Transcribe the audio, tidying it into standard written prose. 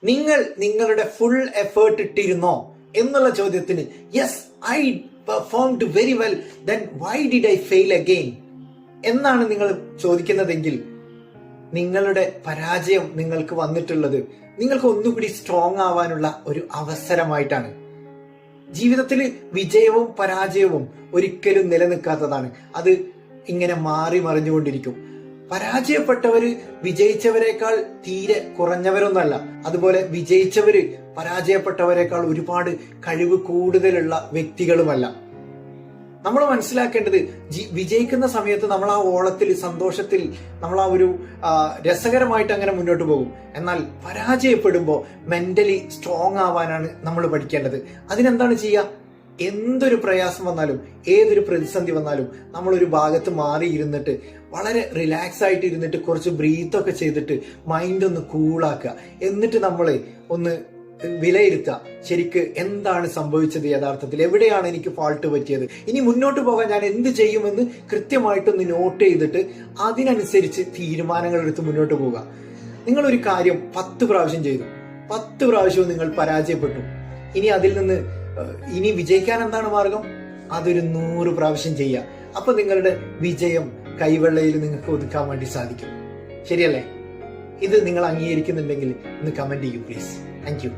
നിങ്ങൾ നിങ്ങളുടെ full effort ഇട്ടിരുന്നോ എന്നുള്ള ചോദ്യത്തിന് yes I performed very well, then why did I fail again എന്നാണ് നിങ്ങൾ ചോദിക്കുന്നതെങ്കിൽ നിങ്ങളുടെ പരാജയം നിങ്ങൾക്ക് വന്നിട്ടുള്ളത് നിങ്ങൾക്ക് ഒന്നുകൂടി സ്ട്രോങ് ആവാനുള്ള ഒരു അവസരമായിട്ടാണ്. ജീവിതത്തിൽ വിജയവും പരാജയവും ഒരിക്കലും നിലനിൽക്കാത്തതാണ്. അത് ഇങ്ങനെ മാറി മറിഞ്ഞുകൊണ്ടിരിക്കും. പരാജയപ്പെട്ടവര് വിജയിച്ചവരെക്കാൾ തീരെ കുറഞ്ഞവരൊന്നല്ല. അതുപോലെ വിജയിച്ചവര് പരാജയപ്പെട്ടവരെക്കാൾ ഒരുപാട് കഴിവ് കൂടുതലുള്ള വ്യക്തികളുമല്ല. നമ്മൾ മനസ്സിലാക്കേണ്ടത് വിജയിക്കുന്ന സമയത്ത് നമ്മൾ ആ ഓളത്തിൽ, സന്തോഷത്തിൽ, നമ്മൾ ആ ഒരു രസകരമായിട്ട് അങ്ങനെ മുന്നോട്ട് പോകും. എന്നാൽ പരാജയപ്പെടുമ്പോൾ മെന്റലി സ്ട്രോങ് ആവാനാണ് നമ്മൾ പഠിക്കേണ്ടത്. അതിനെന്താണ് ചെയ്യുക? എന്തൊരു പ്രയാസം വന്നാലും, ഏതൊരു പ്രതിസന്ധി വന്നാലും നമ്മളൊരു ഭാഗത്ത് മാറി ഇരുന്നിട്ട് വളരെ റിലാക്സ് ആയിട്ട് ഇരുന്നിട്ട് കുറച്ച് ബ്രീത്തൊക്കെ ചെയ്തിട്ട് മൈൻഡ് ഒന്ന് കൂളാക്കുക. എന്നിട്ട് നമ്മൾ ഒന്ന് വിലയിരുത്തുക, ശരിക്ക് എന്താണ് സംഭവിച്ചത്, യഥാർത്ഥത്തിൽ എവിടെയാണ് എനിക്ക് ഫാൾട്ട് പറ്റിയത്, ഇനി മുന്നോട്ട് പോകാൻ ഞാൻ എന്ത് ചെയ്യുമെന്ന് കൃത്യമായിട്ടൊന്ന് നോട്ട് ചെയ്തിട്ട് അതിനനുസരിച്ച് തീരുമാനങ്ങൾ എടുത്ത് മുന്നോട്ട് പോവുക. നിങ്ങളൊരു കാര്യം 10 പ്രാവശ്യം ചെയ്തു, 10 പ്രാവശ്യവും നിങ്ങൾ പരാജയപ്പെട്ടു. ഇനി അതിൽ നിന്ന് ഇനി വിജയിക്കാൻ എന്താണ് മാർഗം? അതൊരു 100 പ്രാവശ്യം ചെയ്യുക. അപ്പൊ നിങ്ങളുടെ വിജയം കൈവെള്ളയിൽ നിങ്ങൾക്ക് ഒതുക്കാൻ വേണ്ടി സാധിക്കും. ശരിയല്ലേ? ഇത് നിങ്ങൾ അംഗീകരിക്കുന്നുണ്ടെങ്കിൽ ഒന്ന് കമന്റ് ചെയ്യൂ പ്ലീസ്. Thank you.